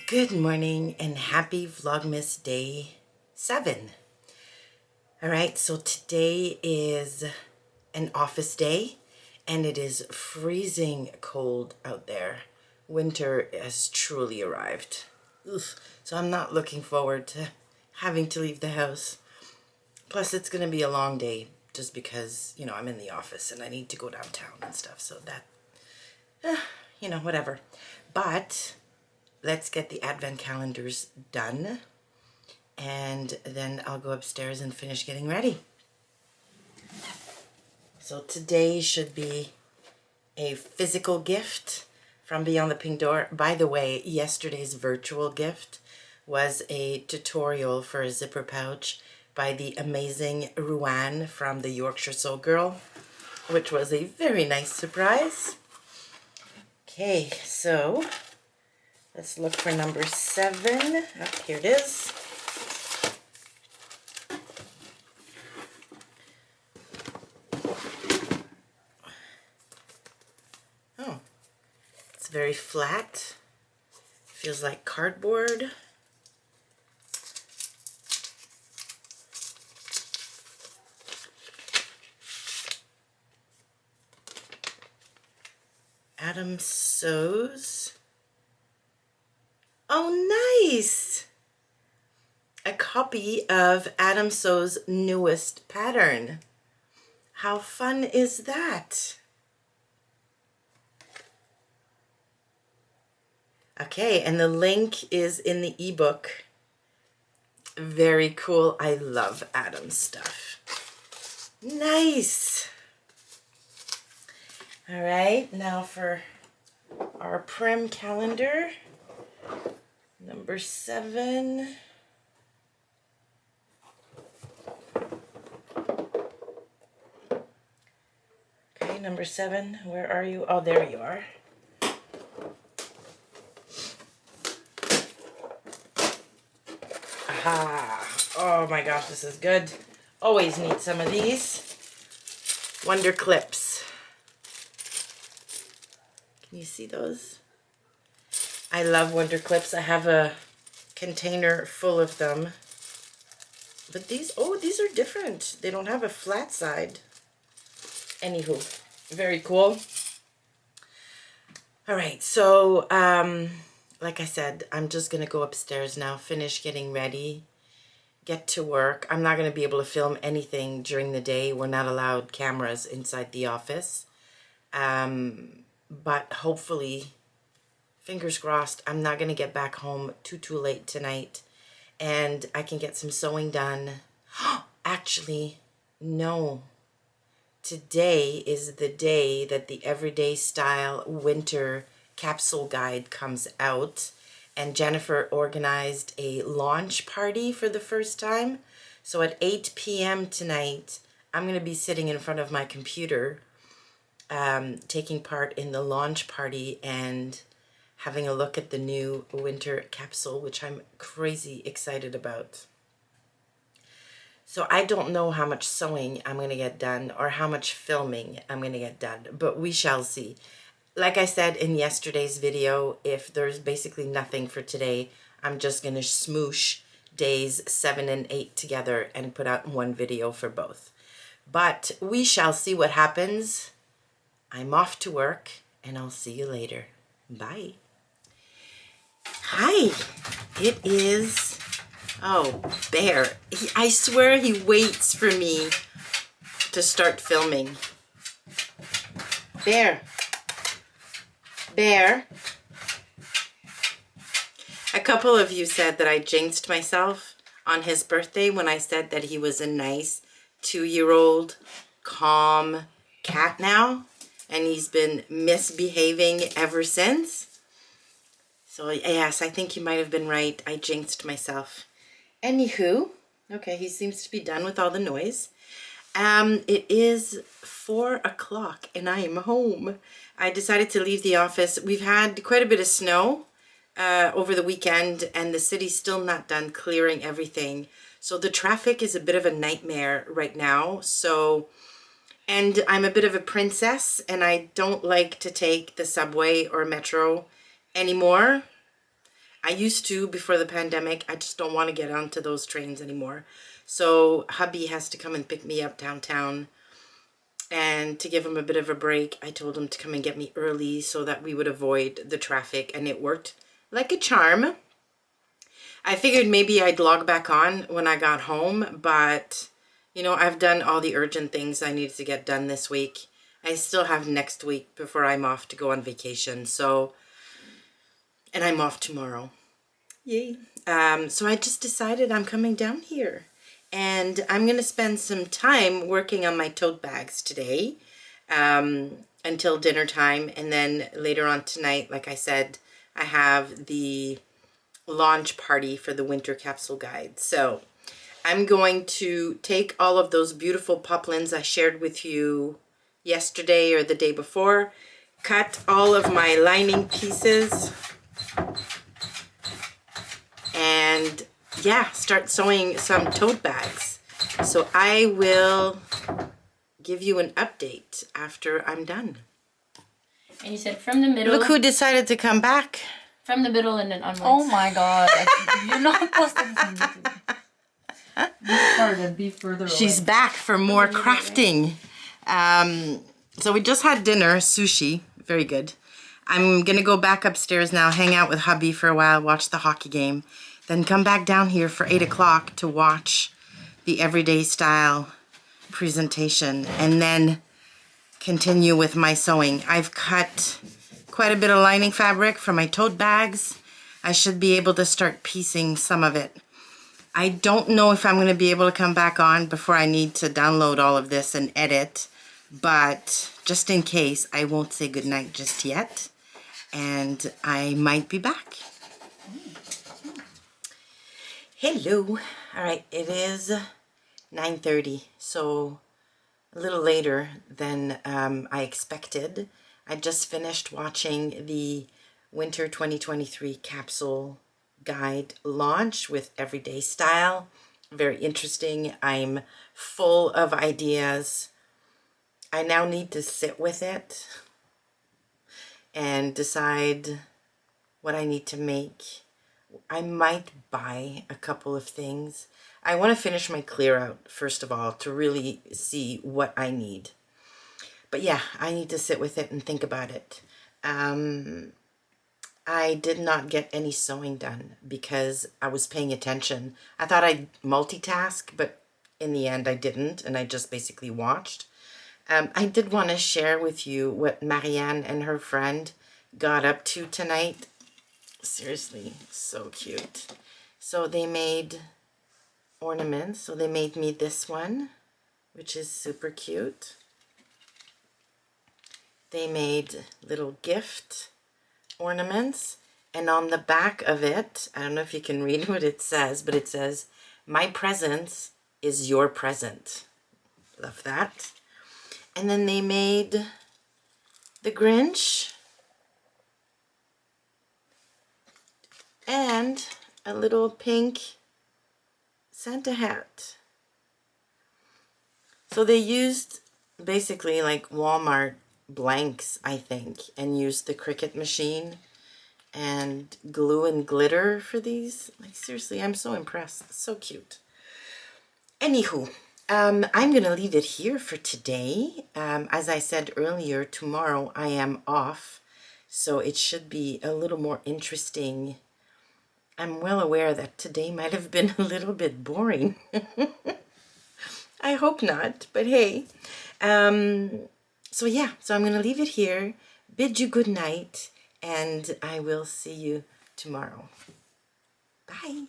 Good morning and happy Vlogmas day 7. All right, so today is an office day and it is freezing cold out there. Winter has truly arrived. Oof. So I'm not looking forward to having to leave the house. Plus it's going to be a long day just because, I'm in the office and I need to go downtown and stuff. So that, whatever. But let's get the advent calendars done, and then I'll go upstairs and finish getting ready. So today should be a physical gift from Beyond the Pink Door. By the way, yesterday's virtual gift was a tutorial for a zipper pouch by the amazing Ruan from the Yorkshire Soul Girl, which was a very nice surprise. Okay, so let's look for number 7. Oh, here it is. Oh, it's very flat. Feels like cardboard. Adam Sews. Oh, nice! A copy of Adam Sews' newest pattern. How fun is that? Okay, and the link is in the ebook. Very cool. I love Adam's stuff. Nice! All right, now for our Prim calendar. Number 7. Okay, number 7, where are you? Oh, there you are. Aha! Oh my gosh, this is good. Always need some of these. Wonder clips. Can you see those? I love Wonder clips. I have a container full of them. But these are different. They don't have a flat side. Anywho, very cool. All right, so like I said, I'm just gonna go upstairs now, finish getting ready, get to work. I'm not gonna be able to film anything during the day. We're not allowed cameras inside the office. But hopefully, fingers crossed, I'm not gonna get back home too late tonight and I can get some sewing done. Actually, no. Today is the day that the Everyday Style Winter Capsule Guide comes out, and Jennifer organized a launch party for the first time. So at 8 p.m. tonight, I'm going to be sitting in front of my computer, taking part in the launch party and having a look at the new winter capsule, which I'm crazy excited about. So I don't know how much sewing I'm going to get done or how much filming I'm going to get done, but we shall see. Like I said in yesterday's video, if there's basically nothing for today, I'm just going to smoosh days 7 and 8 together and put out one video for both. But we shall see what happens. I'm off to work and I'll see you later. Bye. Hi, it is... Oh, Bear. I swear he waits for me to start filming. Bear. Bear. A couple of you said that I jinxed myself on his birthday when I said that he was a nice 2-year-old, calm cat now. And he's been misbehaving ever since. So yes, I think you might have been right. I jinxed myself. Anywho, okay, he seems to be done with all the noise. It is 4 o'clock and I am home. I decided to leave the office. We've had quite a bit of snow over the weekend and the city's still not done clearing everything. So the traffic is a bit of a nightmare right now. And I'm a bit of a princess and I don't like to take the subway or metro anymore. I used to before the pandemic. I just don't want to get onto those trains anymore. So hubby has to come and pick me up downtown. And to give him a bit of a break, I told him to come and get me early so that we would avoid the traffic. And it worked like a charm. I figured maybe I'd log back on when I got home. But, you know, I've done all the urgent things I needed to get done this week. I still have next week before I'm off to go on vacation. So, and I'm off tomorrow. Yay. So I just decided I'm coming down here. And I'm going to spend some time working on my tote bags today until dinner time. And then later on tonight, like I said, I have the launch party for the winter capsule guide. So I'm going to take all of those beautiful poplins I shared with you yesterday or the day before, cut all of my lining pieces, and yeah, start sewing some tote bags. So I will give you an update after I'm done. And you said from the middle. Look who decided to come back. From the middle and then onwards. Oh my god. You're not supposed to be further away. She's back for more crafting. So we just had dinner, sushi, very good. I'm gonna go back upstairs now, hang out with hubby for a while, watch the hockey game, then come back down here for 8 o'clock to watch the Everyday Style presentation, and then continue with my sewing. I've cut quite a bit of lining fabric for my tote bags. I should be able to start piecing some of it. I don't know if I'm going to be able to come back on before I need to download all of this and edit, but just in case, I won't say goodnight just yet, and I might be back. Hello. All right, it is 9:30, so a little later than I expected. I just finished watching the Winter 2023 capsule guide launch with Everyday Style. Very interesting. I'm full of ideas. I now need to sit with it and decide what I need to make. I might buy a couple of things. I want to finish my clear out first of all to really see what I need. But yeah, I need to sit with it and think about it. I did not get any sewing done because I was paying attention. I thought I'd multitask, but in the end I didn't, and I just basically watched. I did want to share with you what Marianne and her friend got up to tonight. Seriously, so cute. So they made ornaments. So they made me this one, which is super cute. They made little gift ornaments, and on the back of it, I don't know if you can read what it says, but it says, "My presence is your present." Love that. And then they made the Grinch and a little pink Santa hat. So they used basically like Walmart blanks, I think, and used the Cricut machine and glue and glitter for these. Like, seriously, I'm so impressed. So cute. Anywho, I'm gonna leave it here for today. As I said earlier, tomorrow I am off, so it should be a little more interesting. I'm well aware that today might have been a little bit boring. I hope not, but hey. So yeah, so I'm going to leave it here, bid you good night, and I will see you tomorrow. Bye.